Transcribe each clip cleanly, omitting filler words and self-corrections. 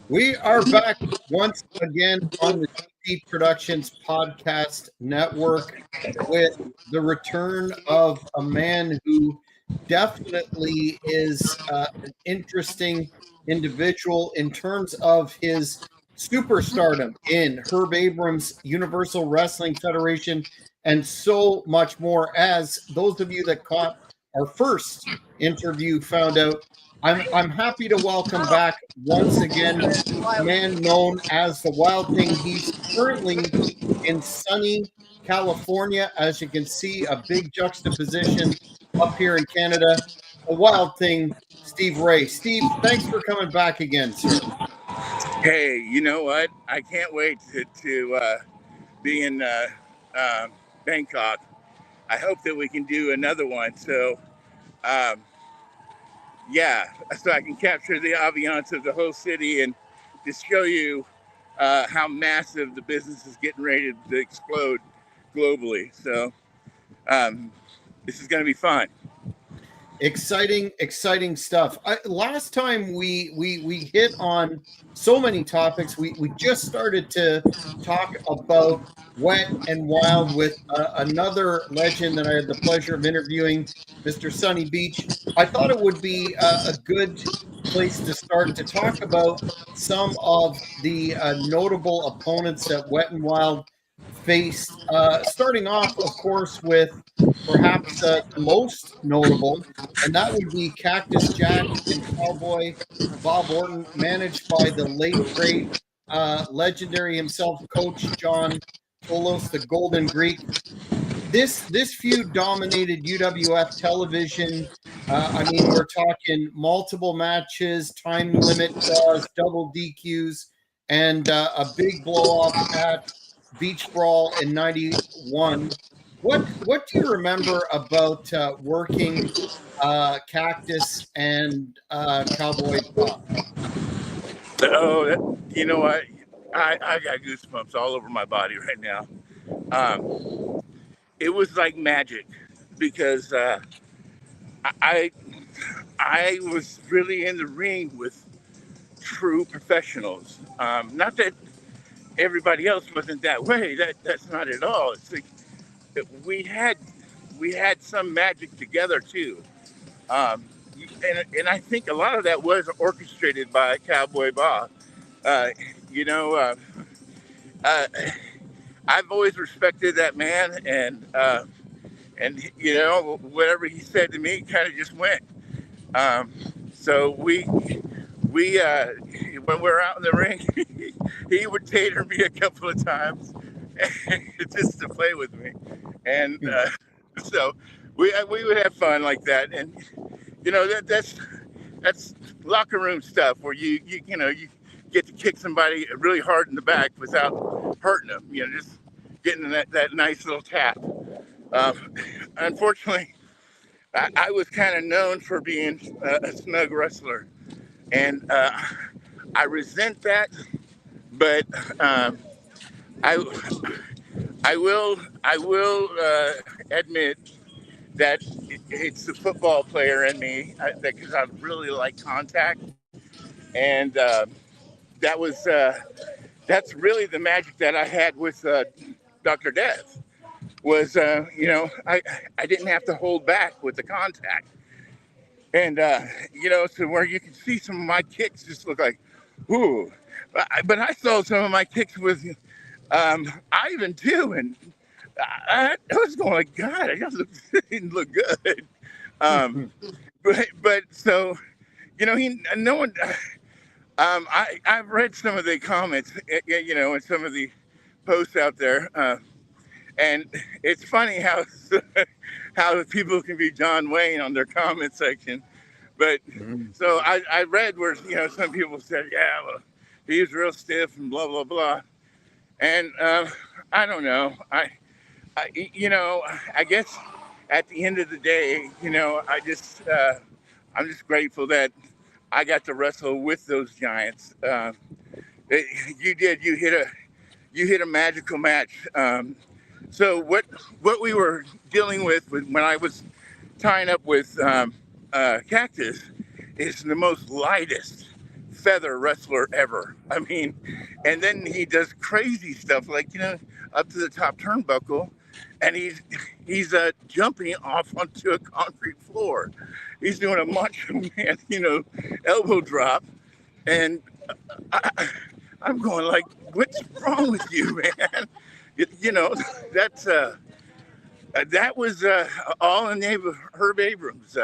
We are back once again on the GP Productions Podcast Network with the return of a man who definitely is an interesting individual in terms of his superstardom in Herb Abrams' Universal Wrestling Federation and so much more. As those of you that caught our first interview found out, I'm happy to welcome back once again a man known as the Wild Thing. He's currently in sunny California. As you can see, a big juxtaposition up here in Canada. The Wild Thing, Steve Ray. Steve, thanks for coming back again, sir. Hey, you know what? I can't wait to be in Bangkok. I hope that we can do another one. So, so I can capture the ambiance of the whole city and just show you how massive the business is getting ready to explode globally. So this is going to be fun. Exciting stuff. Last time we hit on so many topics. We just started to talk about Wet and Wild with another legend that I had the pleasure of interviewing, Mr. Sonny Beach. I thought it would be a good place to start to talk about some of the notable opponents that Wet and Wild faced, starting off, of course, with perhaps the most notable, and that would be Cactus Jack and Cowboy Bob Orton, managed by the late, great, legendary himself, Coach John Tolos, the Golden Greek. This feud dominated UWF television. We're talking multiple matches, time limit draws, double DQs, and a big blow-off at Beach Brawl in '91. What do you remember about working Cactus and Cowboy Bob? Oh, you know what? I got goosebumps all over my body right now. It was like magic because I was really in the ring with true professionals. Not that everybody else wasn't that way. That's not at all. It's like we had some magic together too, and I think a lot of that was orchestrated by Cowboy Bob. You know, I've always respected that man, and you know, whatever he said to me kind of just went. So we when we're out in the ring, he would tater me a couple of times just to play with me, and so we would have fun like that. And you know, that's locker room stuff where you get to kick somebody really hard in the back without hurting them. You know, just getting that nice little tap. Unfortunately, I was kind of known for being a snug wrestler, and I resent that. But I will admit that it's the football player in me because I really like contact, and that's really the magic that I had with Dr. Death. Was I didn't have to hold back with the contact, and so where you can see some of my kicks just look like, ooh, but I saw some of my kicks with Ivan too, and I was going like, God, I just didn't look good. But so no one. I've read some of the comments, and some of the posts out there, and it's funny how people can be John Wayne on their comment section. But so I read where some people said, yeah, well, he was real stiff and blah blah blah, And I don't know. I guess at the end of the day, I'm just grateful that I got to wrestle with those giants. You did. You hit a magical match. So what we were dealing with when I was tying up with Cactus is the most lightest feather wrestler ever. I mean, and then he does crazy stuff like up to the top turnbuckle, and he's jumping off onto a concrete floor. He's doing a Macho Man, elbow drop, and I, I'm going like, what's wrong with you, man? You know, that's that was all in the name of Herb Abrams.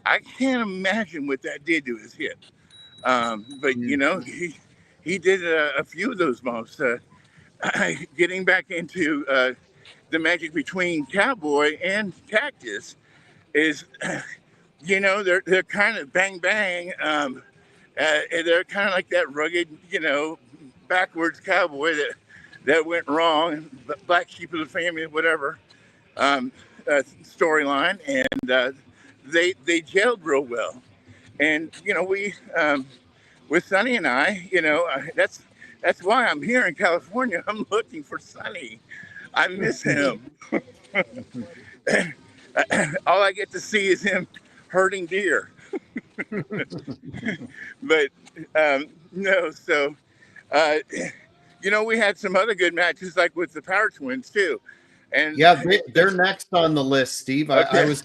I can't imagine what that did to his hip. But he did a few of those moves. Getting back into the magic between Cowboy and Cactus is, they're kind of bang bang. And they're kind of like that rugged, backwards cowboy that went wrong, black sheep of the family, whatever storyline, and they gelled real well. And we with Sonny and I, that's why I'm here in California. I'm looking for Sonny. I miss him. All I get to see is him herding deer. But no, so we had some other good matches, like with the Power Twins too. And yeah, they're next on the list, Steve. Okay. I was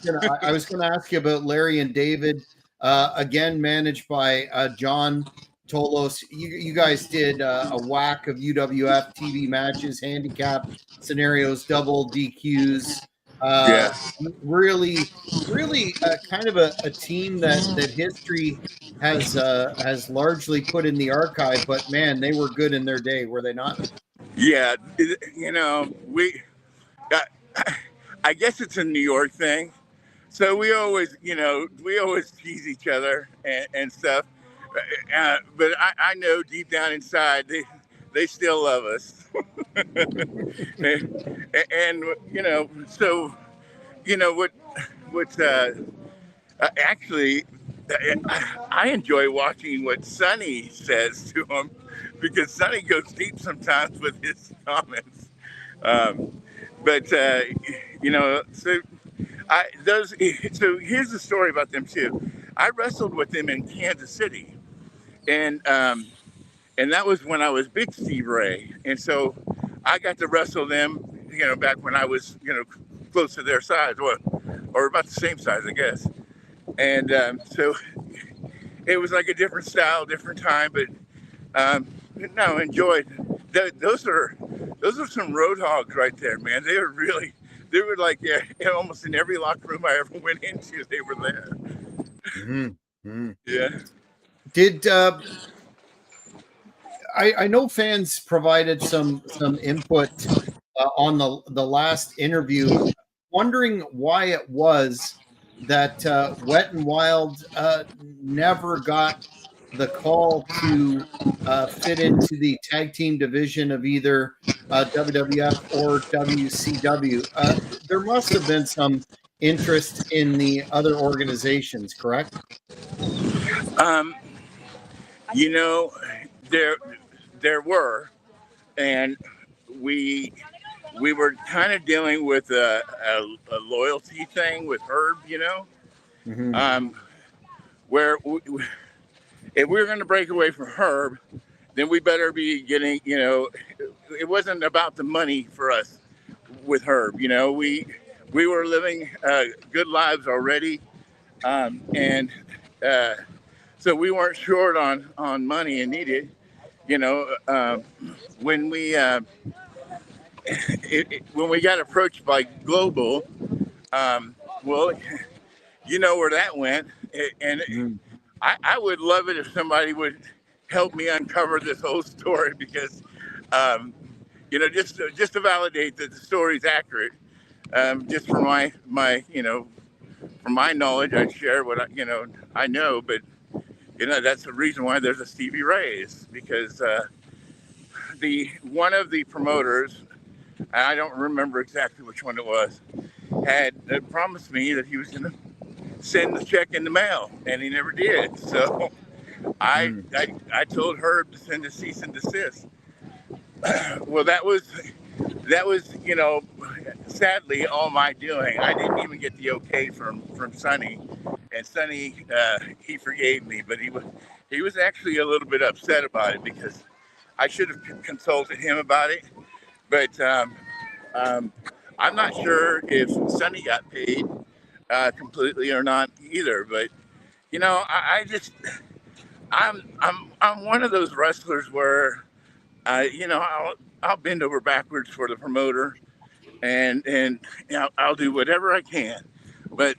gonna ask you about Larry and David, again managed by John Tolos. You guys did a whack of UWF TV matches, handicap scenarios, double DQs. Yeah. Really kind of a team that history has largely put in the archive. But man, they were good in their day, were they not? Yeah, I guess it's a New York thing. So we always tease each other and stuff. But I know deep down inside they still love us. and so what actually I enjoy watching what Sonny says to him, because Sonny goes deep sometimes with his comments. But so here's the story about them too. I wrestled with them in Kansas City, and that was when I was Big Steve Ray, and so I got to wrestle them, back when I was, close to their size, or about the same size, I guess. And so it was like a different style, different time, but no, enjoyed. Those are some road hogs right there, man. They were like almost in every locker room I ever went into, they were there. Mm-hmm. Yeah. Did I know fans provided some input on the last interview, wondering why it was that Wet and Wild never got the call to fit into the tag team division of either WWF or WCW. There must have been some interest in the other organizations, correct? There were, and we were kind of dealing with a loyalty thing with Herb, Mm-hmm. Where if we were going to break away from Herb, then we better be getting, it wasn't about the money for us with Herb. We were living good lives already, and so we weren't short on money and needed. When we when we got approached by Global, well, you know where that went, and Mm-hmm. I would love it if somebody would help me uncover this whole story, because just to validate that the story is accurate. Just for my from my knowledge, I share what I know, but that's the reason why there's a Stevie Ray, is because the one of the promoters, I don't remember exactly which one it was, had promised me that he was going to send the check in the mail, and he never did. So I told Herb to send a cease and desist. Well, that was sadly all my doing. I didn't even get the okay from Sonny, and Sonny he forgave me, but he was actually a little bit upset about it because I should have consulted him about it. But I'm not sure if Sonny got paid completely or not either. But I just I'm one of those wrestlers where I'll bend over backwards for the promoter, and I'll do whatever I can. But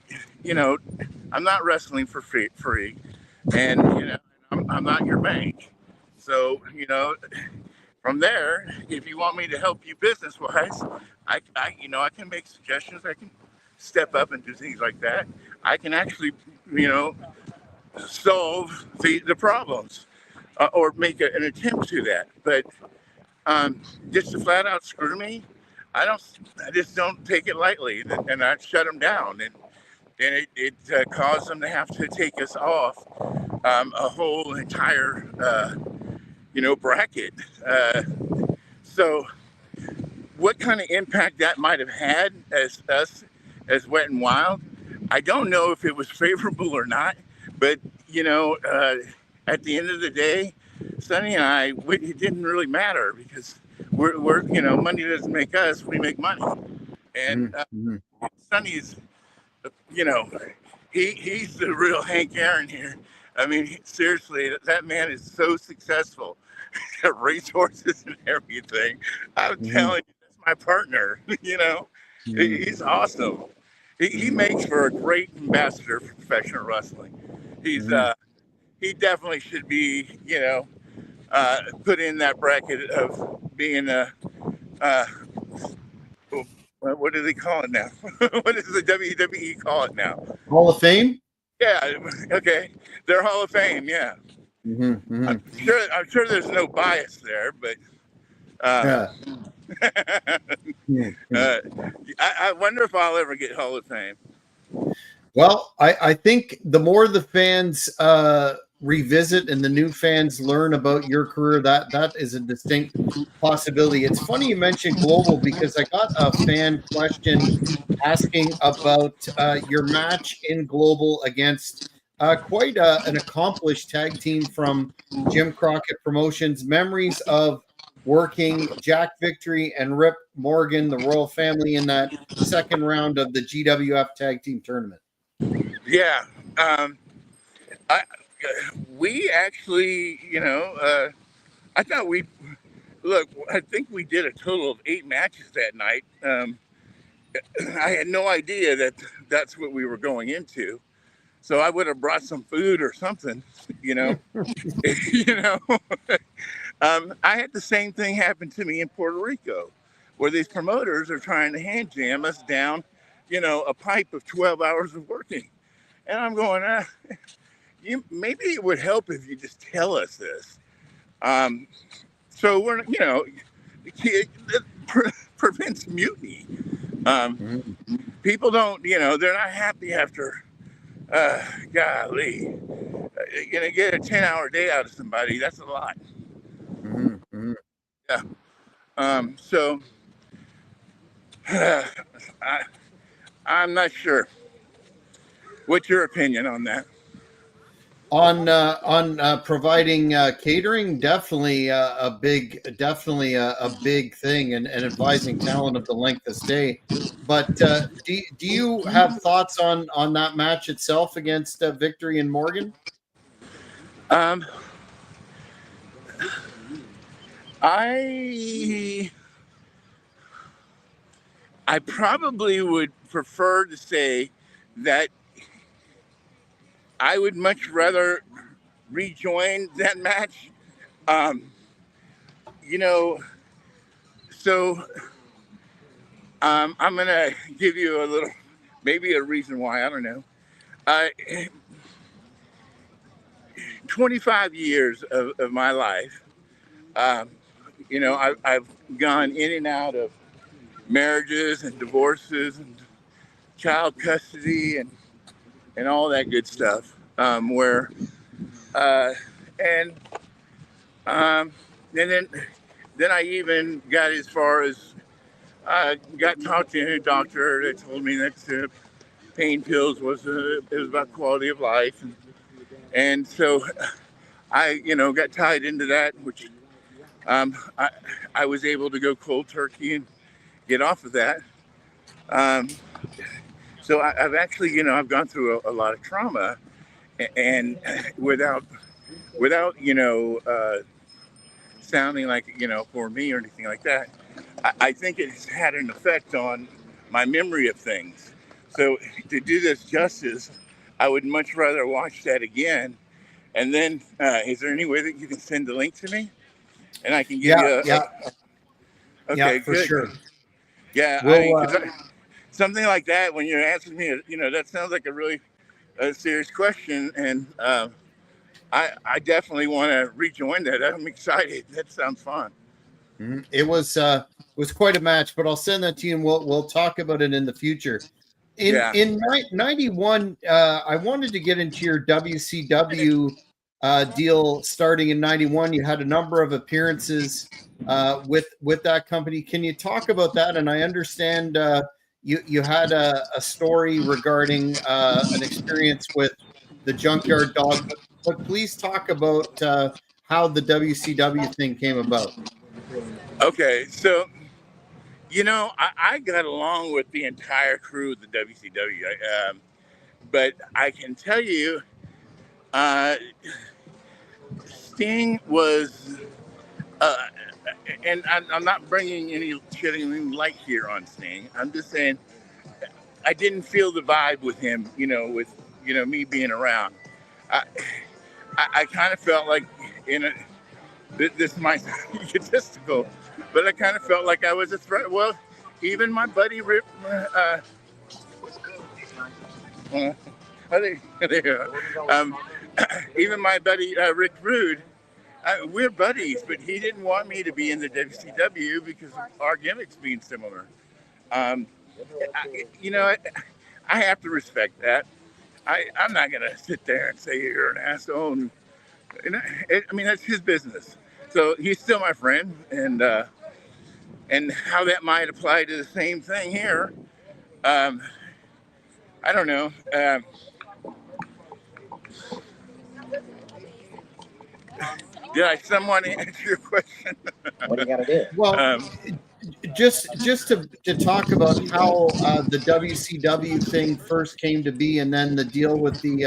I'm not wrestling for free, and I'm not your bank. So from there, if you want me to help you business wise, I can make suggestions. I can step up and do things like that. I can actually solve the problems or make an attempt to that. But just to flat out screw me, I just don't take it lightly, and I shut them down, and it caused them to have to take us off a whole entire bracket. So what kind of impact that might have had as Wet and Wild, I don't know if it was favorable or not, but at the end of the day, Sonny and I, it didn't really matter because we're money doesn't make us, we make money. And Sonny's, he's the real Hank Aaron here. I mean, seriously, that man is so successful. Racehorses and everything. I'm telling you, that's my partner. He's awesome. He makes for a great ambassador for professional wrestling. He definitely should be, put in that bracket of being what do they call it now? What does the WWE call it now? Hall of Fame? Yeah. Okay. They're Hall of Fame. Yeah. I'm sure there's no bias there, but I wonder if I'll ever get Hall of Fame. Well, I think the more the fans revisit and the new fans learn about your career, that is a distinct possibility. It's funny you mentioned Global because I got a fan question asking about your match in Global against quite an accomplished tag team from Jim Crockett Promotions. Memories of working Jack Victory and Rip Morgan, the Royal Family, in that second round of the GWF Tag Team Tournament. Yeah. We actually, I thought I think we did a total of 8 matches that night. I had no idea that that's what we were going into. So I would have brought some food or something, I had the same thing happen to me in Puerto Rico, where these promoters are trying to hand jam us down, a pipe of 12 hours of working. And I'm going, maybe it would help if you just tell us this. So we're, it prevents mutiny. People don't, they're not happy after, golly, you're going to get a 10-hour day out of somebody. That's a lot. Yeah. So I'm not sure. What's your opinion on that? On providing catering, definitely a big thing, and advising talent of the length of stay. But do you have thoughts on that match itself against Victory and Morgan? I probably would prefer to say that I would much rather rejoin that match. So I'm going to give you a little, maybe a reason why, I don't know. 25 years of my life, I've gone in and out of marriages and divorces and child custody and all that good stuff. Where and and then I even got as far as got talked to a doctor that told me that pain pills was about quality of life, and so I got tied into that, which I was able to go cold turkey and get off of that. Um, so I've actually I've gone through a lot of trauma, and without sounding like for me or anything like that. I think it's had an effect on my memory of things. So to do this justice, I would much rather watch that again. And then, is there any way that you can send the link to me, and I can give you okay, for good. sure. Yeah, We'll, something like that. When you're asking me, that sounds like a really serious question, and I definitely want to rejoin that. I'm excited. That sounds fun. It was quite a match, but I'll send that to you, and we'll talk about it in the future. In 91, I wanted to get into your WCW deal starting in 91. You had a number of appearances with that company. Can you talk about that? And I understand you had a story regarding an experience with the Junkyard Dog, but please talk about how the WCW thing came about. Okay, so I got along with the entire crew of the WCW, but I can tell you, Sting was, and I'm not bringing any shedding light here on Sting. I'm just saying I didn't feel the vibe with him, with me being around. I kind of felt like this might sound egotistical, but I kind of felt like I was a threat. Well, even my buddy Rip, even my buddy Rick Rude, we're buddies, but he didn't want me to be in the WCW because of our gimmicks being similar. Um, I have to respect that. I'm not going to sit there and say you're an asshole. I mean, that's his business. So he's still my friend, and how that might apply to the same thing here, I don't know. Did I somewhat answer your question? What do you got to do? Well, just to talk about how the WCW thing first came to be, and then the deal with the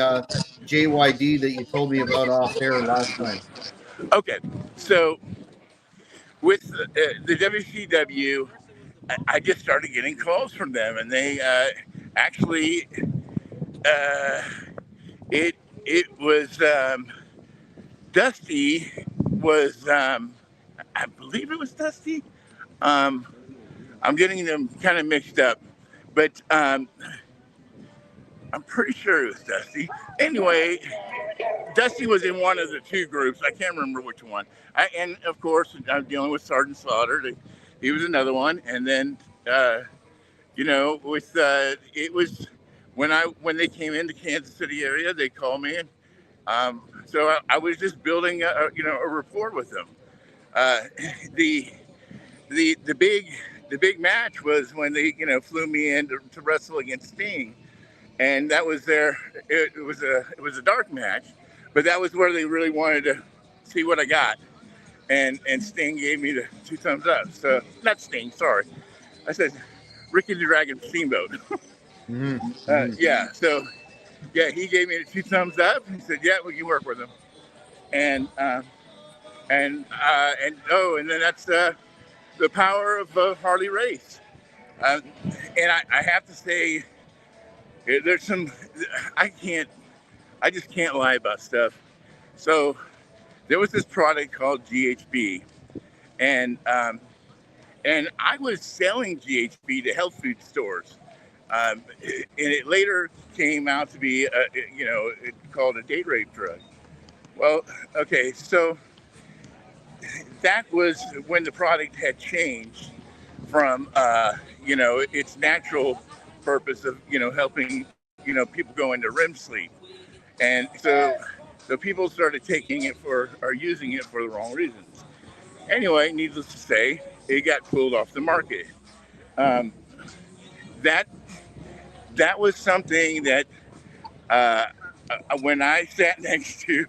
JYD that you told me about off air last time. Okay, so with the WCW, I just started getting calls from them, and they actually it was Dusty was I believe it was Dusty. I'm getting them kind of mixed up, but I'm pretty sure it was Dusty. Anyway, Dusty was in one of the two groups. I can't remember which one. And of course, I'm dealing with Sergeant Slaughter. He was another one. And then, with it was when they came into Kansas City area, they called me, and so I was just building a rapport with them. The big match was when they flew me in to wrestle against Sting, and that was it was a dark match, but that was where they really wanted to see what I got, and Sting gave me the 2 thumbs up. So not Sting, sorry, I said Ricky the Dragon Steamboat. Yeah, so yeah, he gave me the 2 thumbs up. He said, yeah, we can work with him, and then that's the power of Harley Race. And I have to say, there's some, I just can't lie about stuff. So there was this product called GHB, and I was selling GHB to health food stores. And it later came out to be, it's called a date rape drug. Well, okay, so that was when the product had changed from its natural purpose of helping people go into REM sleep, and so people started taking it for or using it for the wrong reasons. Anyway, needless to say, it got pulled off the market. Um, that that was something that uh, when I sat next to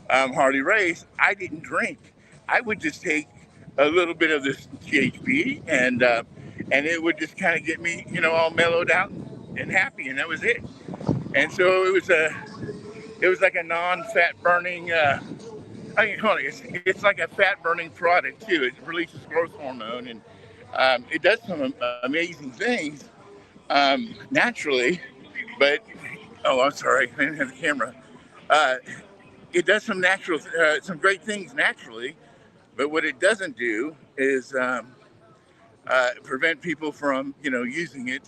Harley Race, I didn't drink. I would just take a little bit of this GHB, and it would just kind of get me, all mellowed out and happy, and that was it. And so it was like a non-fat burning. I mean, hold on, it's like a fat burning product too. It releases growth hormone, and it does some amazing things naturally. But oh, I'm sorry, I didn't have the camera. Uh, it does some great things naturally, but what it doesn't do is prevent people from, using it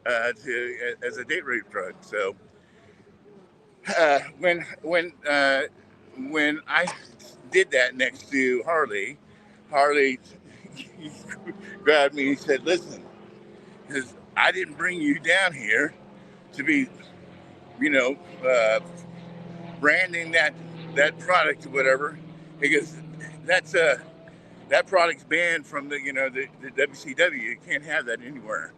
as a date rape drug. So uh, when when uh, when I did that next to Harley, Harley grabbed me and said, "Listen, because I didn't bring you down here to be, you know, uh, branding that product or whatever, because that's that product's banned from the WCW. You can't have that anywhere."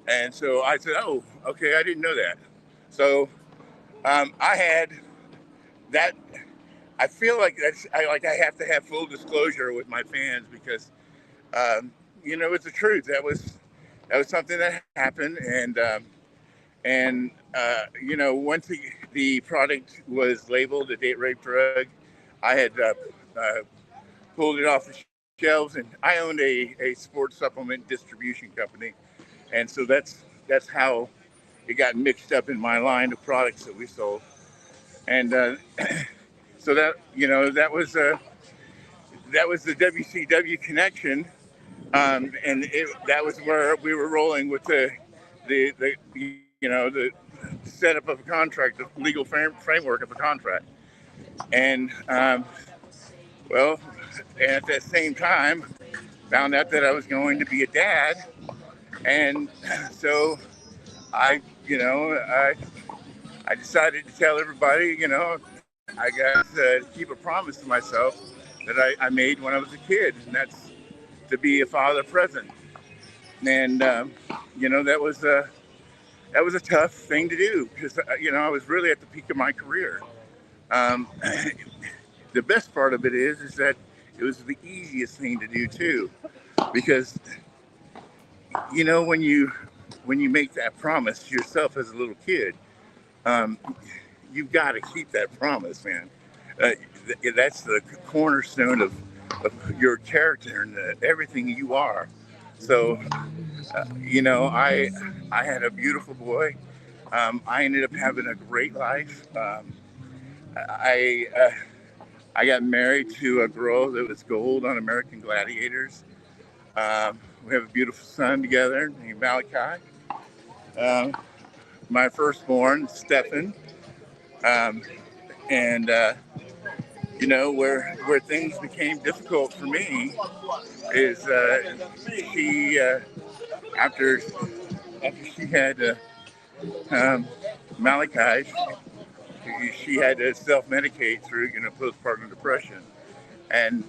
And so I said, "Oh, okay, I didn't know that." So I had that. I feel like I have to have full disclosure with my fans because it's the truth. That was something that happened, and once the product was labeled a date rape drug, I had uh, pulled it off the shelves, and I owned a sports supplement distribution company, and so that's how it got mixed up in my line of products that we sold, and so that was the WCW connection, and that was where we were rolling with the setup of a contract, the legal framework of a contract, and well, at that same time, found out that I was going to be a dad, and so I, you know, I I decided to tell everybody, I got to keep a promise to myself that I made when I was a kid, and that's to be a father present. And that was a tough thing to do because I was really at the peak of my career. Um, the best part of it is that it was the easiest thing to do too, because when you make that promise to yourself as a little kid, um, you've got to keep that promise, man. Uh, that's the cornerstone of your character and everything you are. So, I had a beautiful boy. I ended up having a great life. I I got married to a girl that was gold on American Gladiators. We have a beautiful son together named Malachi. Um, my firstborn, Stefan. Um, and where things became difficult for me is she after she had um, Malachi, she had to self-medicate through postpartum depression, and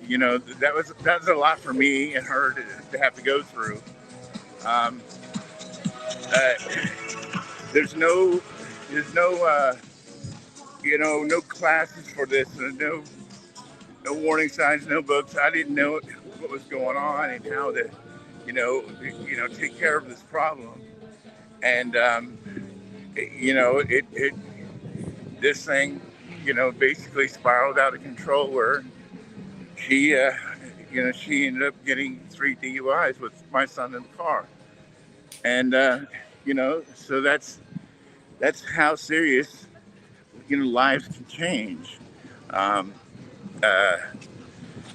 that was a lot for me and her to have to go through. Um, uh, there's no classes for this, no warning signs, no books. I didn't know what was going on and how to take care of this problem. And it this thing basically spiraled out of control where she ended up getting 3 DUIs with my son in the car, and so that's how serious lives can change. Um, uh,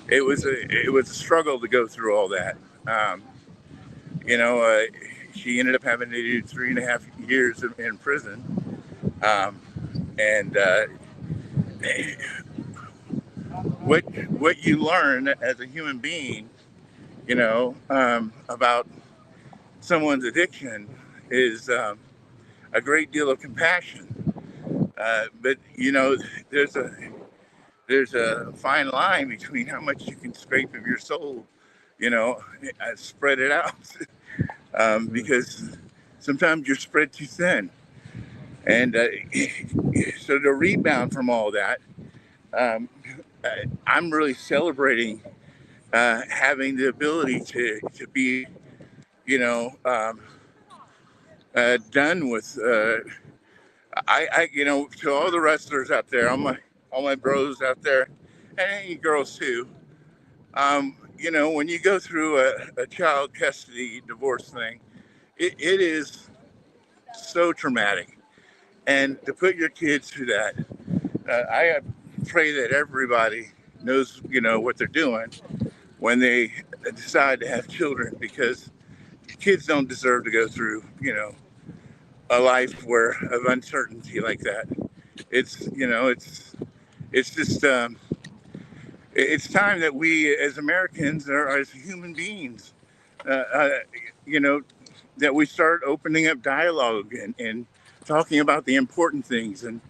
it was a struggle to go through all that. Um, you know, uh, she ended up having to do 3.5 years in prison, and what you learn as a human being, about someone's addiction is a great deal of compassion. But there's a there's a fine line between how much you can scrape of your soul, spread it out, because sometimes you're spread too thin. And so to rebound from all that, um, I'm really celebrating having the ability to be, done with. To all the wrestlers out there, all my bros out there, and any girls too. When you go through a child custody divorce thing, it is so traumatic, and to put your kids through that, I pray that everybody knows, what they're doing when they decide to have children, because kids don't deserve to go through, a life of uncertainty like that. It's just it's time that we as Americans or as human beings, uh, uh, you know, that we start opening up dialogue and talking about the important things. And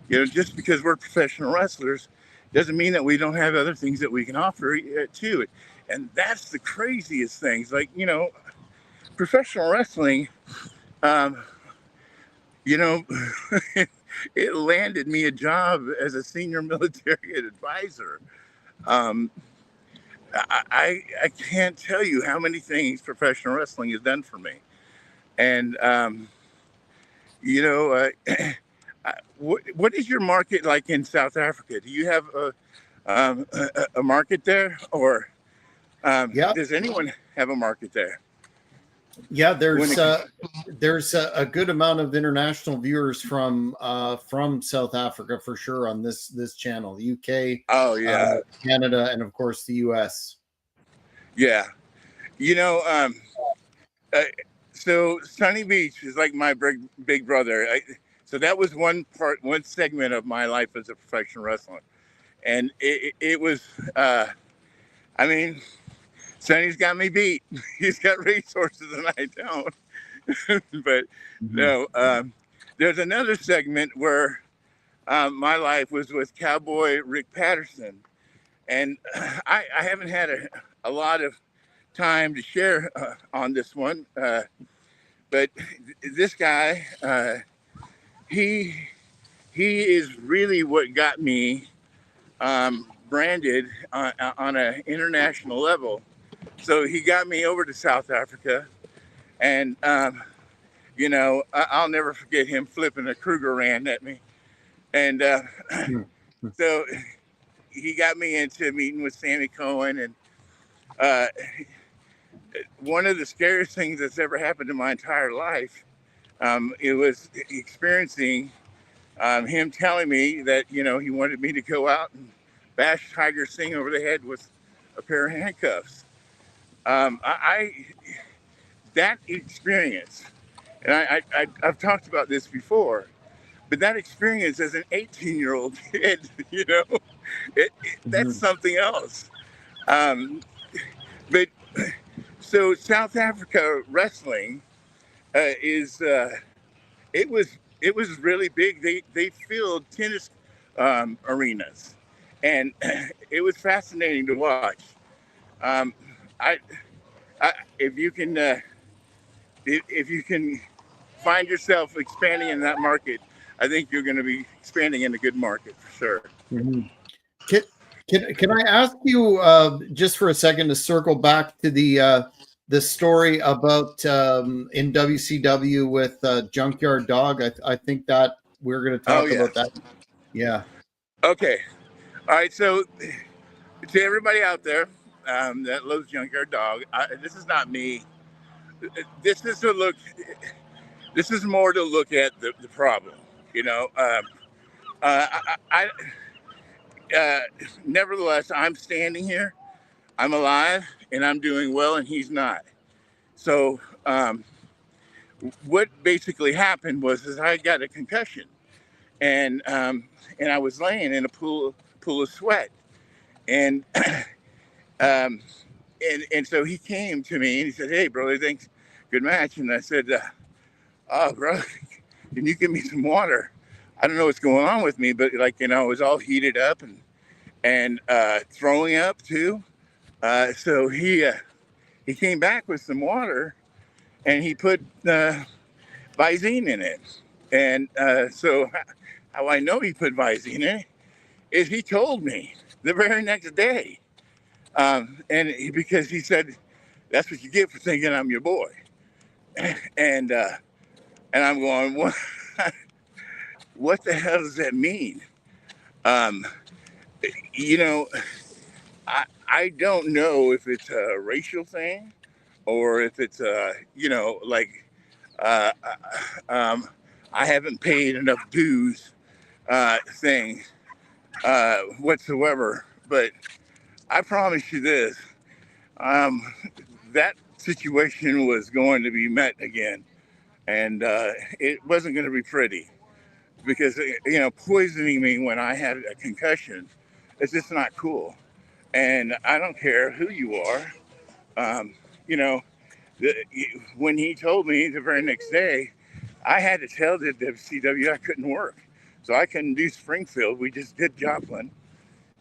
just because we're professional wrestlers doesn't mean that we don't have other things that we can offer to it. And that's the craziest things. Like, professional wrestling, um, you know, it landed me a job as a senior military advisor. Um, I can't tell you how many things professional wrestling has done for me. And, you know, what is your market like in South Africa? Do you have a market there, or Yeah, does anyone have a market there? yeah. When There's it, a good amount of international viewers from South Africa for sure on this channel. The UK, oh yeah, Canada, and of course the US. yeah. You know, uh, so Sunny Beach is like my big brother. So that was one segment of my life as a professional wrestler, and it was. I mean, Sonny's got me beat. He's got resources and I don't. But Mhm. no, there's another segment where my life was with Cowboy Rick Patterson, and I haven't had a lot of time to share on this one, but this guy, he he is really what got me branded on an international level. So he got me over to South Africa, and I'll never forget him flipping a Kruger Rand at me. And Mhm. so he got me into meeting with Sammy Cohen. And uh, one of the scariest things that's ever happened in my entire life, it was experiencing him telling me that, he wanted me to go out and bash Tiger Singh over the head with a pair of handcuffs. I that experience, and I've talked about this before, but that experience as an 18-year-old kid, that's Mhm. something else. Um, but so South Africa wrestling is it was really big. They filled tennis arenas, and it was fascinating to watch. Um, I, if you can if you can find yourself expanding in that market, I think you're going to be expanding in a good market for sure. Mhm. Can, can I ask you just for a second to circle back to the story about in WCW with Junkyard Dog? I think that we're going to Oh talk yeah. about that. Yeah. Okay. All right. So to everybody out there that loves Junkyard Dog, this is not me. This is to look. This is more to look at the problem. You know. Uh, Nevertheless, I'm standing here. I'm alive, and I'm doing well, and he's not. So what basically happened was is I got a concussion, and I was laying in a pool of sweat, And um, and so he came to me and he said, "Hey, brother, thanks, good match." And I said, "Oh, brother, can you give me some water? I don't know what's going on with me, but like I was all heated up and throwing up too." So he came back with some water and he put Visine in it. And so how I know he put Visine in it is he told me the very next day. Because he said, "That's what you get for thinking I'm your boy." And I'm going, what? What the hell does that mean? Um, you know, I don't know if it's a racial thing or if it's like uh, um, I haven't paid enough dues thing whatsoever. But I promise you this: um, that situation was going to be met again, and it wasn't going to be pretty because poisoning me when I had a concussion is just not cool. And I don't care who you are. Um, you know, the, when he told me the very next day, I had to tell the WCW I couldn't work, so I couldn't do Springfield. We just did Joplin,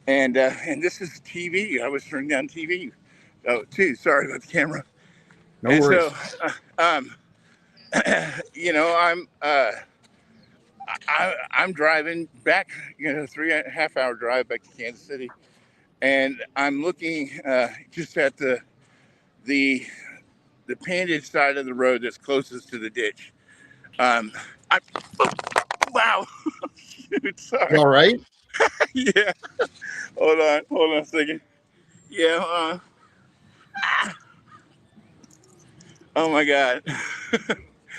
and this is TV. I was turning down TV, too. Sorry about the camera. No And worries. so, I'm driving back, 3.5 hour drive back to Kansas City, and I'm looking just at the painted side of the road that's closest to the ditch. Um, I, wow, shoot, sorry. You all right? Yeah, hold on a second. Yeah, oh my God.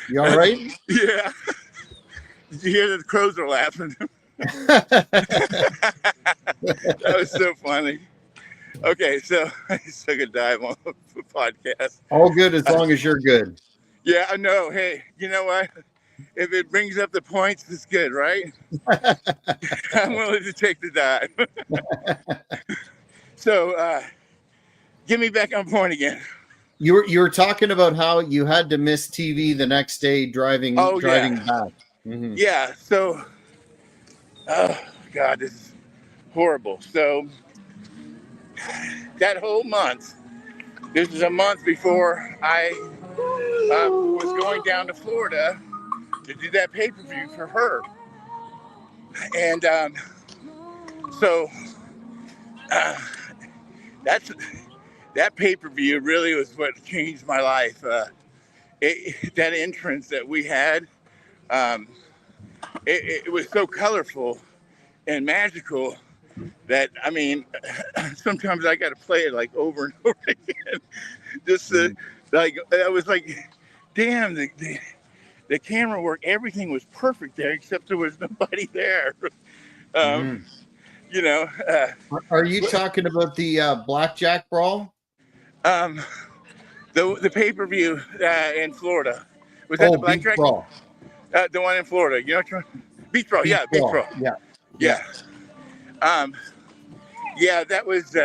You all right? Yeah, did you hear the crows are laughing? That was so funny. Okay, so I just took a dive on the podcast. All good as long as you're good. Yeah, I know. Hey, you know what? If it brings up the points, it's good, right? I'm willing to take the dive. So, get me back on point again. You were talking about how you had to miss TV the next day driving Yeah. back. Mhm. Yeah. So, oh God, this is horrible. So that whole month, this is a month before I was going down to Florida to do that pay-per-view for her. And so uh, that's that pay-per-view really was what changed my life. That entrance that we had, um, it was so colorful and magical that sometimes I got to play it like over and over again. Just like I was like, damn, the camera work, everything was perfect there except there was nobody there. Um, you know, Are you talking about the blackjack brawl? um, the pay-per-view in Florida, was that Oh, the beach blackjack? brawl. The one in Florida, Beach Brawl. Beach Yeah, Beach brawl. Brawl. Yeah. Yeah. Um, yeah, that was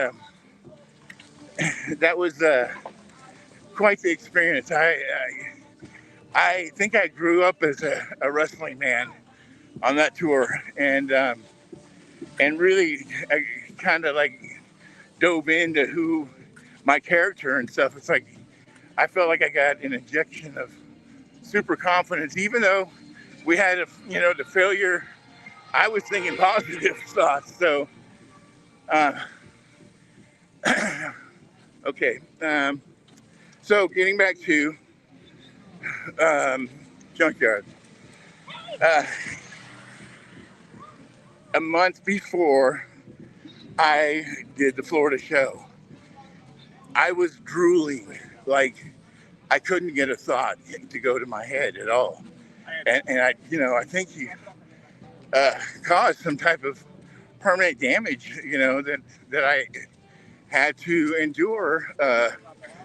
quite the experience. I think I grew up as a wrestling man on that tour, and really kind of like dove into who my character and stuff. It's like I felt like I got an injection of super confidence, even though we had the failure. I was thinking positive thoughts. So, okay. So getting back to Junkyard. Uh, a month before I did the Florida show, I was drooling, like I couldn't get a thought to go to my head at all, and I think he caused some type of permanent damage, that I had to endure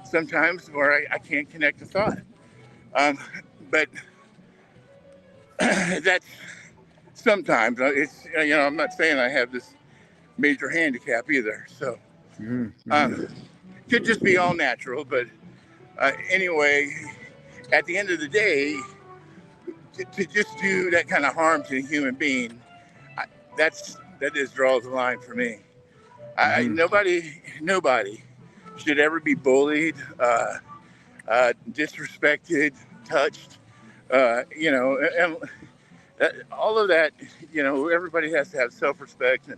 sometimes where I can't connect a thought. But that's sometimes. It's I'm not saying I have this major handicap either. So Mm-hmm. could just be all natural. But anyway, at the end of the day, to just do that kind of harm to a human being, that just draws the line for me. Nobody should ever be bullied, disrespected, touched. And all of that. Everybody has to have self-respect,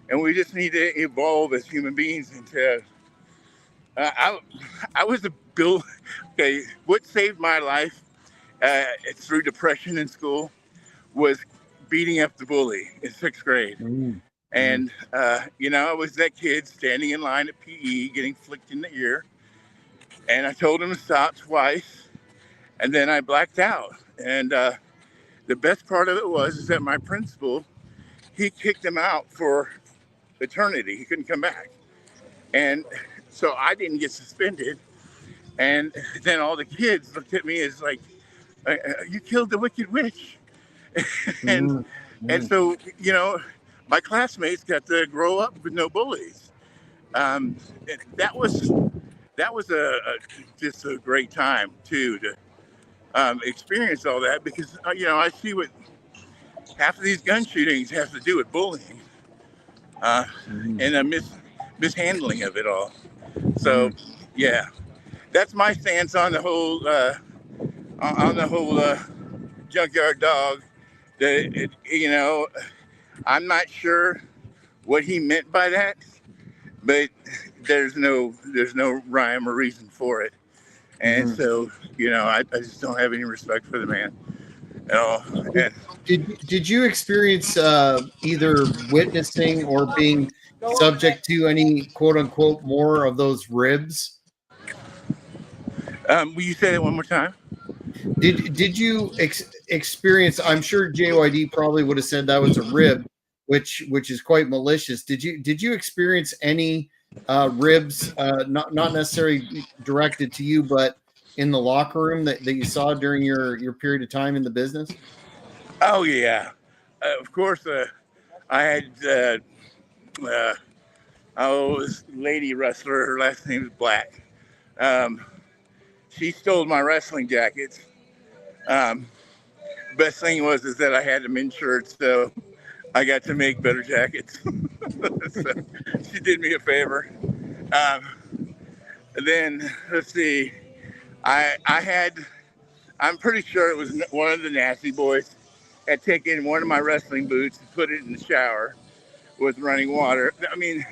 and we just need to evolve as human beings into. I was a Bill. Okay, what saved my life through depression in school was beating up the bully in 6th grade. Mm-hmm. And, I was that kid standing in line at PE getting flicked in the ear. And I told him to stop twice. And then I blacked out. And the best part of it is that my principal, he kicked him out for eternity. He couldn't come back. And so I didn't get suspended. And then all the kids looked at me as like, you killed the Wicked Witch. and so, my classmates got to grow up with no bullies. That was just a great time too to experience all that, because I see what half of these gun shootings have to do with bullying and a mishandling of it all. So yeah, that's my stance on the whole junkyard dog. I'm not sure what he meant by that, but there's no rhyme or reason for it. And so, I just don't have any respect for the man at all. And Did you experience either witnessing or being subject to any quote unquote more of those ribs? will you say that one more time? Did you experience? I'm sure JYD probably would have said that was a rib, which is quite malicious. Did you experience any ribs, not necessarily directed to you, but in the locker room that you saw during your period of time in the business? Oh yeah, of course. I had this lady wrestler. Her last name is Black. She stole my wrestling jackets. Best thing was that I had them insured, so I got to make better jackets. So she did me a favor. Then let's see. I'm pretty sure it was one of the nasty boys had taken one of my wrestling boots and put it in the shower with running water. I mean,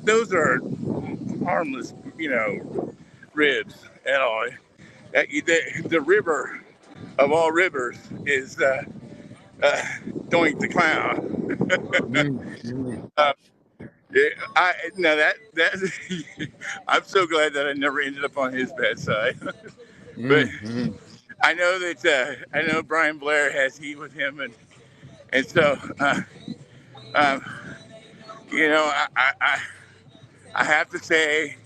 those are harmless, ribs at all. The river of all rivers is Doink the Clown. I'm so glad that I never ended up on his bad side. But I know that Brian Blair has heat with him, and so I have to say,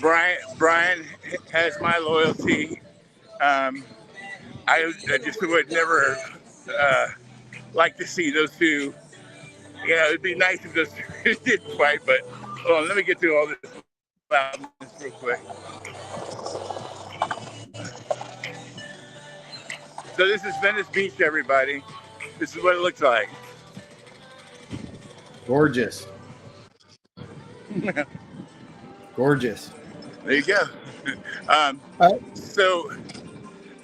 Brian has my loyalty. I just would never like to see those two. It'd be nice if those two didn't fight, but hold on, let me get through all this loudness real quick. So this is Venice Beach, everybody. This is what it looks like. Gorgeous. Gorgeous. There you go. So,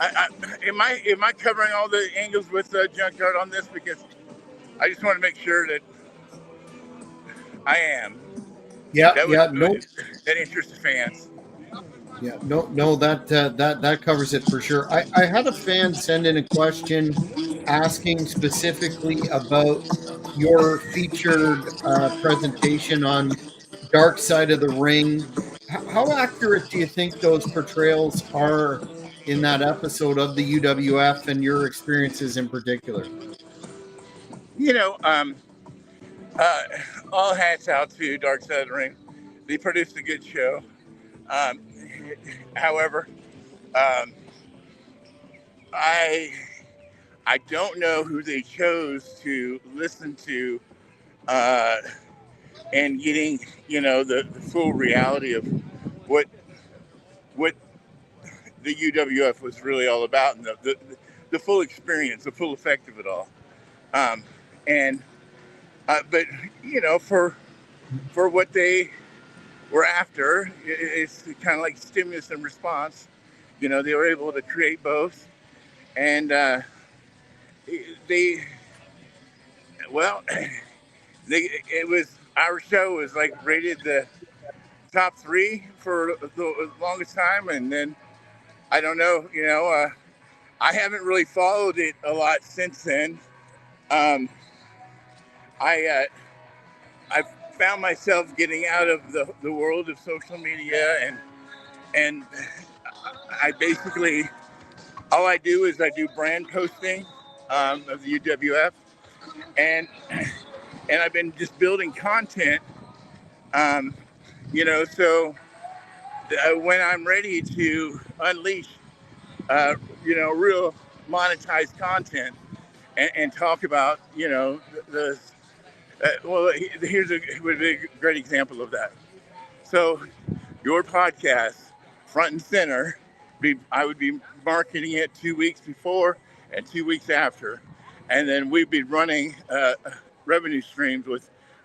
am I covering all the angles with Junkyard on this? Because I just want to make sure that I am. Yeah, no. That interests fans. Yeah, no, that covers it for sure. I had a fan send in a question asking specifically about your featured presentation on Dark Side of the Ring. How accurate do you think those portrayals are in that episode of the UWF and your experiences in particular? All hats out to Dark Side of the Ring. They produced a good show. However, I don't know who they chose to listen to, and getting, the full reality of what what the UWF was really all about, and the full experience, the full effect of it all. And but for what they were after, it's kind of like stimulus and response. They were able to create both, and they well, it was, our show was like rated the top 3 for the longest time, and then I don't know, I haven't really followed it a lot since then. Um, I I found myself getting out of the world of social media, and I basically, all I do is I do brand posting of the UWF, and I've been just building content, so when I'm ready to unleash real monetized content, and talk about the here's would be a great example of that. So your podcast, front and center, I would be marketing it 2 weeks before and 2 weeks after, and then we'd be running revenue streams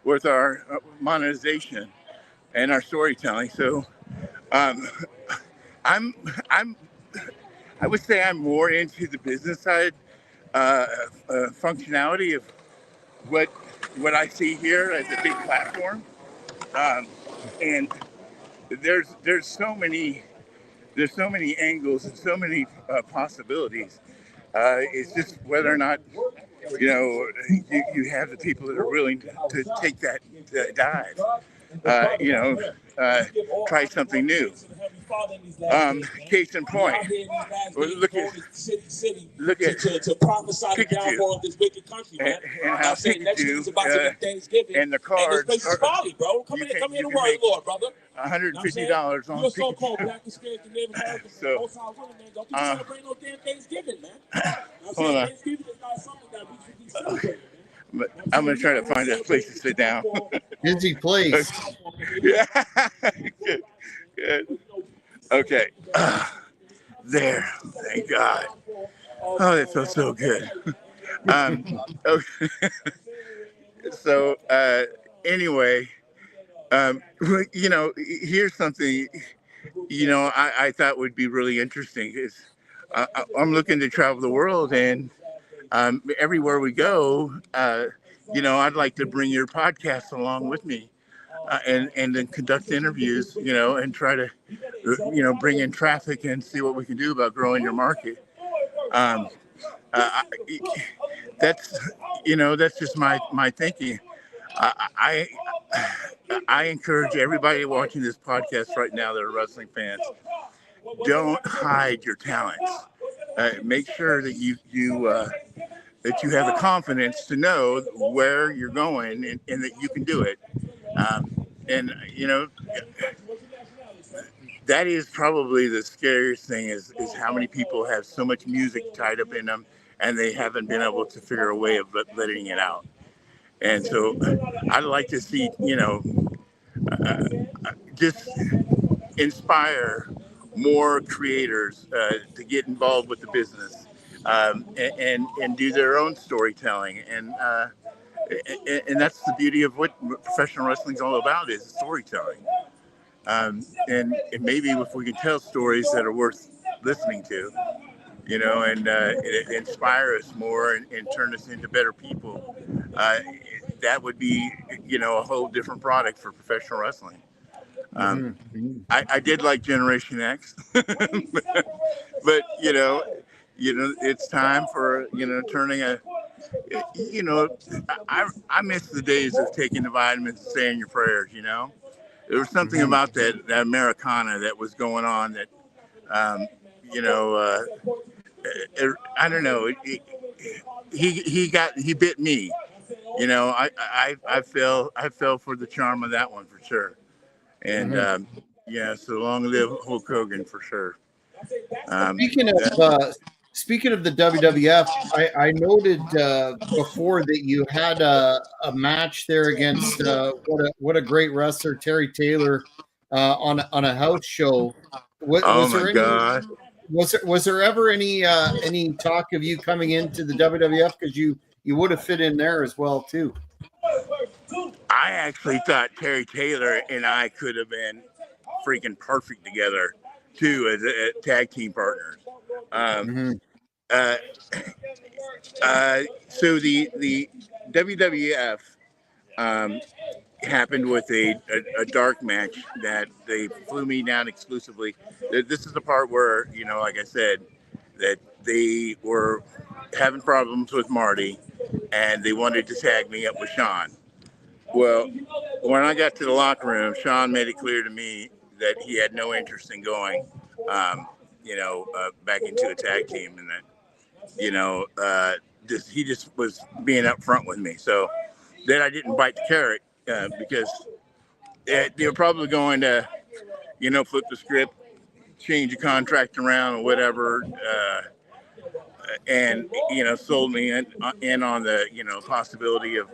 with our monetization and our storytelling. So um, I'm I would say I'm more into the business side functionality of what I see here as a big platform, and there's so many angles and so many possibilities. It's just whether or not you have the people that are willing to take that dive. Try something new. Case in point, look at Pikachu and how Pikachu and the cards. You can make $150 on Pikachu. So, hold on. But I'm gonna try to find a place to sit down. Busy place. Yeah. Good. Okay. There. Thank God. Oh, that felt so good. Okay. So anyway, here's something I thought would be really interesting is I'm looking to travel the world, and everywhere we go, I'd like to bring your podcast along with me, and then conduct interviews, and try to, bring in traffic and see what we can do about growing your market. That's, that's just my thinking. I I encourage everybody watching this podcast right now that are wrestling fans, don't hide your talents. Make sure that that you have the confidence to know where you're going, and that you can do it. And that is probably the scariest thing is how many people have so much music tied up in them, and they haven't been able to figure a way of letting it out. And so I'd like to see, just inspire more creators to get involved with the business, and do their own storytelling. And that's the beauty of what professional wrestling is all about, is storytelling. And maybe if we can tell stories that are worth listening to, and inspire us more, and turn us into better people, that would be, a whole different product for professional wrestling. I did like Generation X, but it's time for turning I miss the days of taking the vitamins and saying your prayers. There was something about that Americana that was going on that, I don't know. He bit me. I fell for the charm of that one for sure. And so long live Hulk Hogan for sure. Speaking speaking of the WWF, I noted before that you had a match there against what a great wrestler, Terry Taylor, on a house show. Oh Was my there any God. was there ever any talk of you coming into the WWF, because you would have fit in there as well too? I actually thought Terry Taylor and I could have been freaking perfect together too as tag team partners. Um, Mm-hmm. uh, so the WWF um, happened with a dark match that they flew me down exclusively. This is the part where, like I said, that they were having problems with Marty and they wanted to tag me up with Sean. Well, when I got to the locker room, Sean made it clear to me that he had no interest in going, back into a tag team, and that, he just was being upfront with me. So then I didn't bite the carrot because they were probably going to, flip the script, change the contract around or whatever. And sold me in on the possibility of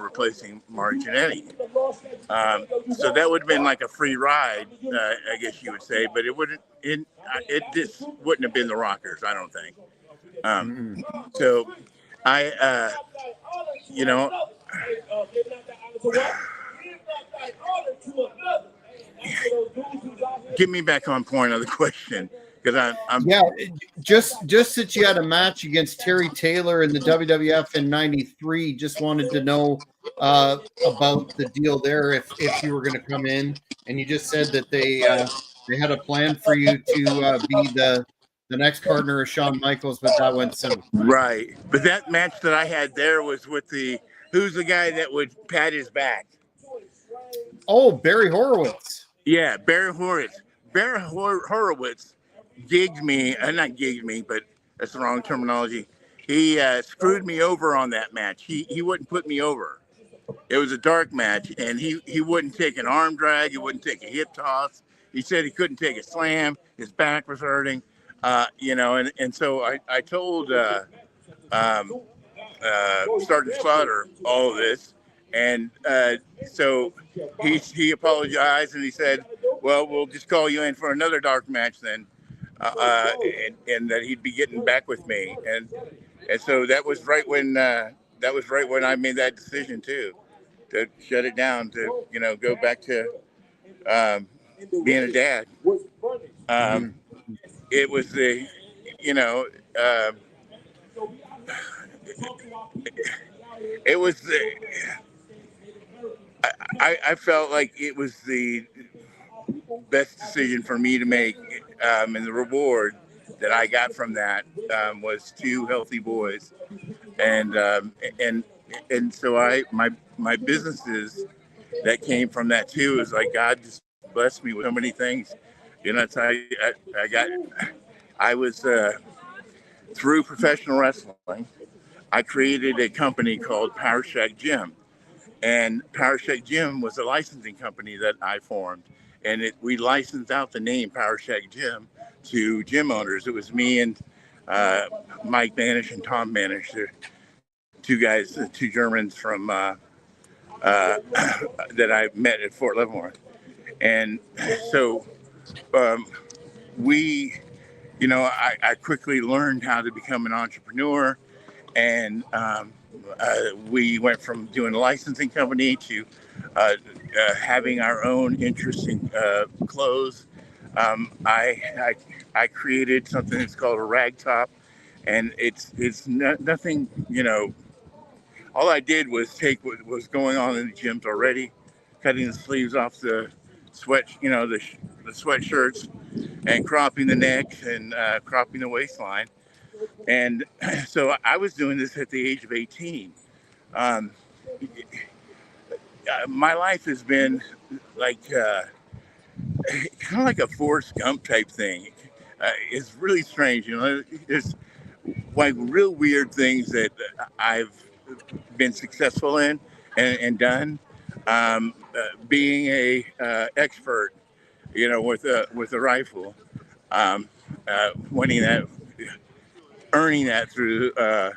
replacing Marty Jannetty. So that would have been like a free ride, I guess you would say, but it just wouldn't have been the Rockers, I don't think. Mm-hmm. So I, you know, get me back on point on the question, because I'm Yeah, just that you had a match against Terry Taylor in the WWF in '93. Just wanted to know about the deal there. If you were going to come in, and you just said that they had a plan for you to be the next partner of Shawn Michaels, but that went south. right. But that match that I had there was with who's the guy that would pat his back? Oh, Barry Horowitz. Yeah, Barry Horowitz. Barry Horowitz gigged me, not gigged me, but that's the wrong terminology. He screwed me over on that match. He wouldn't put me over. It was a dark match, and he wouldn't take an arm drag. He wouldn't take a hip toss. He said he couldn't take a slam. His back was hurting, and so I told Sergeant Slaughter all of this, and so he apologized and he said, "Well, we'll just call you in for another dark match then," and that he'd be getting back with me, and so that was right when I made that decision too, to shut it down, to go back to um, being a dad. Mm-hmm. It was the you know. Uh, it was the, I felt like it was the best decision for me to make, and the reward that I got from that was two healthy boys, and and and so my businesses that came from that too is like God just blessed me with so many things. That's how I got. I was through professional wrestling. I created a company called Power Shack Gym. And Power Shack Gym was a licensing company that I formed. And we licensed out the name Power Shack Gym to gym owners. It was me and Mike Banish and Tom Banish, two guys, two Germans from that I met at Fort Leavenworth. And so um, we, I quickly learned how to become an entrepreneur. And we went from doing a licensing company to having our own interest in clothes. I created something that's called a rag top, and it's nothing. All I did was take what was going on in the gyms already, cutting the sleeves off the sweat, the sweatshirts, and cropping the necks and cropping the waistline. And so I was doing this at the age of 18. Um, my life has been like kind of like a Forrest Gump type thing. It's really strange, There's like real weird things that I've been successful in and done. Being a expert, with a rifle, winning that, earning that through the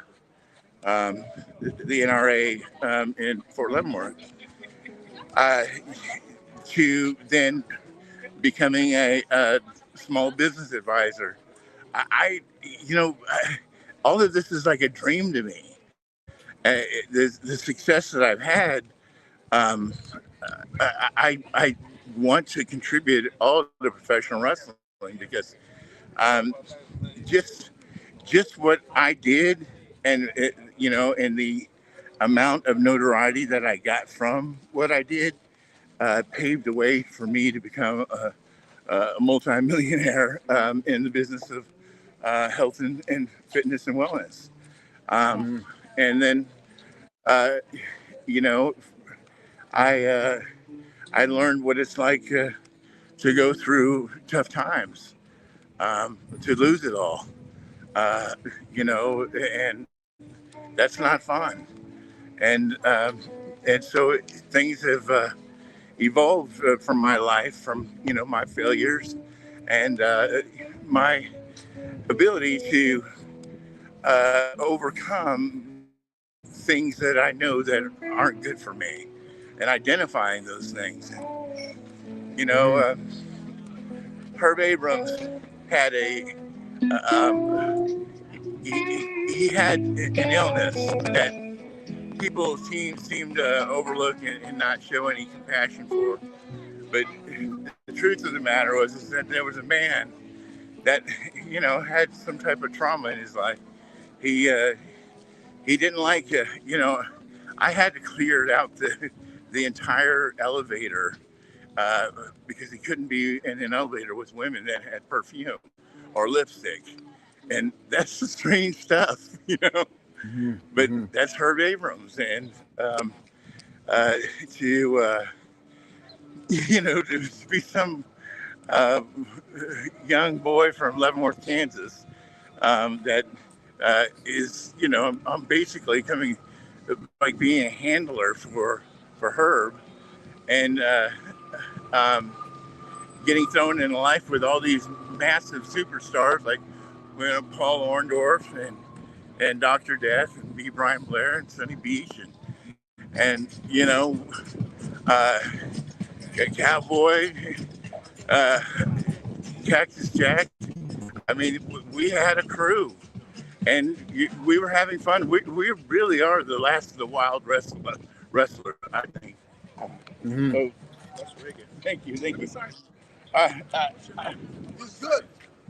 NRA in Fort Leavenworth, to then becoming a small business advisor. All of this is like a dream to me. The success that I've had, um, I want to contribute all to professional wrestling because um, just what I did, and and the amount of notoriety that I got from what I did paved the way for me to become a multimillionaire in the business of health and fitness and wellness. Um, and then, uh, you know, I I learned what it's like to go through tough times, to lose it all, uh, and that's not fun. And so things have evolved from my life, from my failures, and my ability to overcome things that I know that aren't good for me, and identifying those things. You know, Herb Abrams had he had an illness that people seem to overlook and not show any compassion for. But the truth of the matter is that there was a man that had some type of trauma in his life. He didn't like I had to clear out the entire elevator because he couldn't be in an elevator with women that had perfume or lipstick, and that's the strange stuff, But that's Herb Abrams, and to to be some uh, young boy from Leavenworth, Kansas, that is, I'm basically coming, like being a handler for Herb, and um, getting thrown in life with all these massive superstars like Paul Orndorff and Dr. Death and B. Brian Blair and Sonny Beach and uh, Cowboy, uh, Cactus Jack. I mean, we had a crew, and we were having fun. We really are the last of the wild wrestlers, I think. So, that's very good. Thank you. It's good.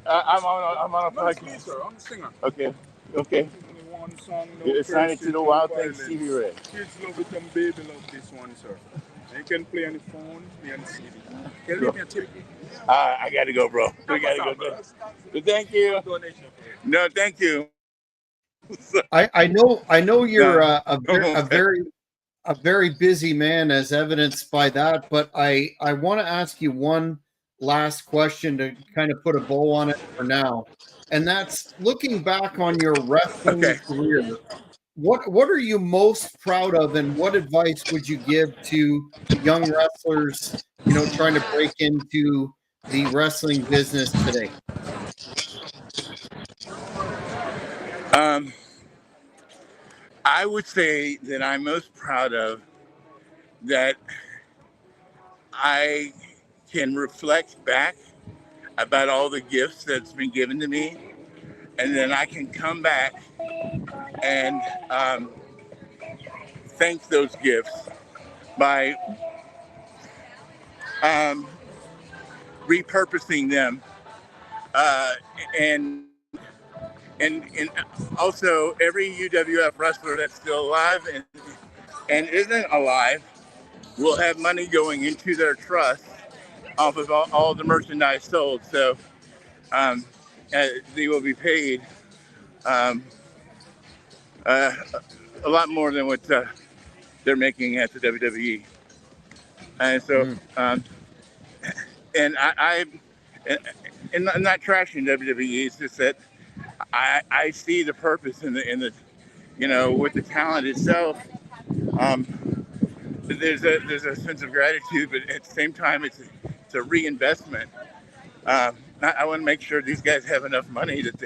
I'm on a podcast. Sir, I'm a singer. Okay. One song, no sign it to the Wild Things TV Red. Kids love it and baby love this one, sir. And you can play on the phone, play on the CD. Can you leave me a tip? I got to go, bro. We got to go. But thank you. No, thank you. I know you're a very busy man, as evidenced by that. But I want to ask you one last question to kind of put a bow on it for now, and that's looking back on your wrestling career. What are you most proud of, and what advice would you give to young wrestlers, trying to break into the wrestling business today? I would say that I'm most proud of that I can reflect back about all the gifts that's been given to me, and then I can come back and thank those gifts by repurposing them, and also every UWF wrestler that's still alive and isn't alive will have money going into their trust off of all the merchandise sold. So they will be paid a lot more than what they're making at the WWE. And so, and I'm not trashing WWE. It's just that I see the purpose in the with the talent itself. There's a sense of gratitude, but at the same time, it's a reinvestment. I want to make sure these guys have enough money that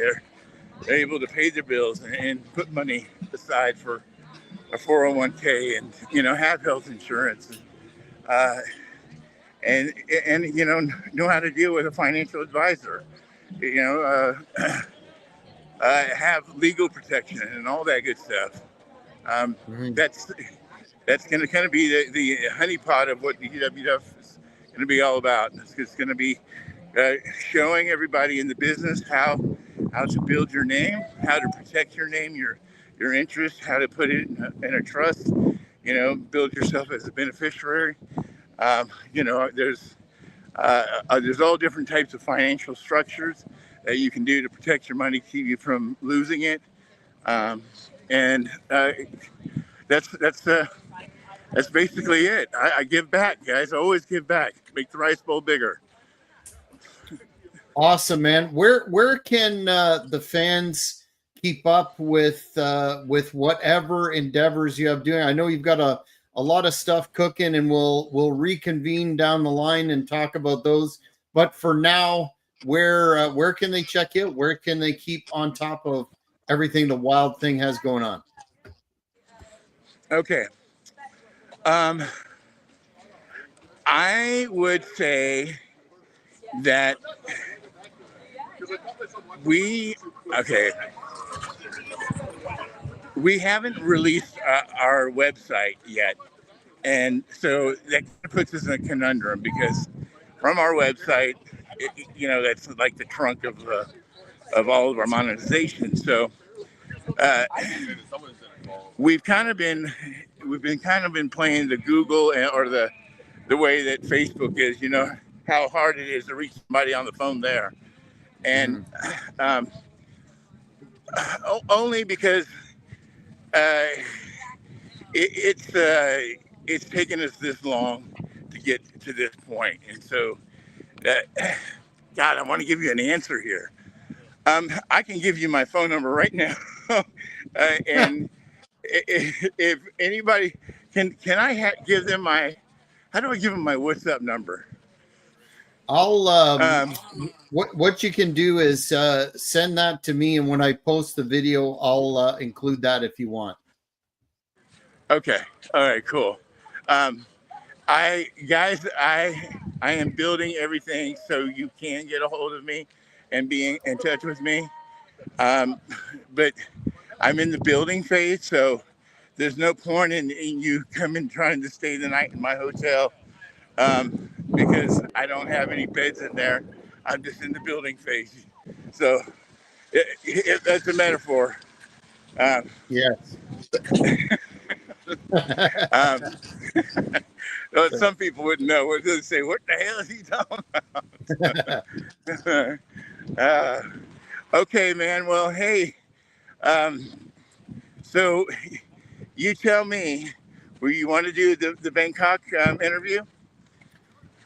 they're able to pay their bills and put money aside for a 401k and, have health insurance. Uh, and know how to deal with a financial advisor, have legal protection and all that good stuff. Mhm. That's going to kind of be the honeypot of what the UWF is going to be all about. It's going to be showing everybody in the business how to build your name, how to protect your name, your interest, how to put it in a trust, build yourself as a beneficiary. There's all different types of financial structures that you can do to protect your money, keep you from losing it. And that's basically it. I give back, guys. I always give back. Make the rice bowl bigger. Awesome, man. Where can the fans keep up with whatever endeavors you have doing? I know you've got a lot of stuff cooking, and we'll reconvene down the line and talk about those. But for now, where can they check you? Where can they keep on top of everything the Wild Thing has going on? Okay. I would say that we haven't released our website yet, and so that puts us in a conundrum because from our website, that's like the trunk of all of our monetization. So we've been playing the Google or the way that Facebook is. How hard it is to reach somebody on the phone there, and only because it's taken us this long to get to this point. And so, God, I want to give you an answer here. I can give you my phone number right now, and if anybody can I give them how do I give them my WhatsApp number? I'll what you can do is send that to me, and when I post the video, I'll include that if you want. Okay. All right. Cool. I am building everything so you can get a hold of me and be in touch with me. But I'm in the building phase, so there's no point in you coming trying to stay the night in my hotel. Because I don't have any beds in there. I'm just in the building phase. So that's a metaphor. Yes. Some people wouldn't know. They'd say, what the hell is he talking about? Okay, man. Well, hey, so you tell me, will you want to do the Bangkok interview?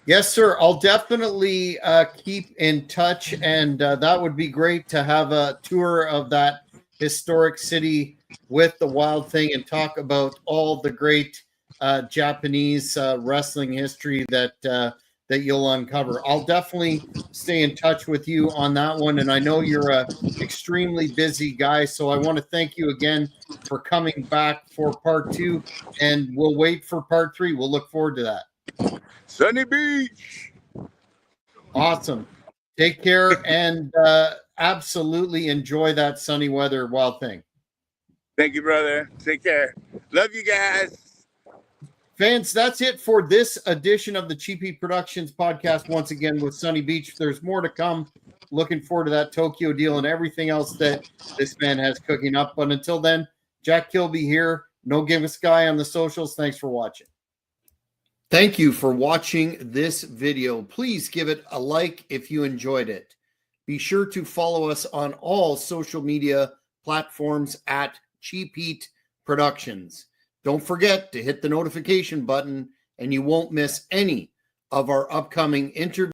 Yes, sir. I'll definitely keep in touch, and that would be great to have a tour of that historic city with the Wild Thing and talk about all the great Japanese wrestling history that you'll uncover. I'll definitely stay in touch with you on that one, and I know you're a extremely busy guy, so I want to thank you again for coming back for part 2, and we'll wait for part 3. We'll look forward to that. Sunny Beach. Awesome. Take care and absolutely enjoy that sunny weather, Wild Thing. Thank you, brother. Take care. Love you guys. Fans, that's it for this edition of the Cheapy Productions podcast. Once again with Sunny Beach. There's more to come. Looking forward to that Tokyo deal and everything else that this man has cooking up. But until then, Jack Kilby here. No Give a Sky on the socials. Thanks for watching. Thank you for watching this video. Please give it a like if you enjoyed it. Be sure to follow us on all social media platforms at Cheap Heat Productions. Don't forget to hit the notification button and you won't miss any of our upcoming interviews.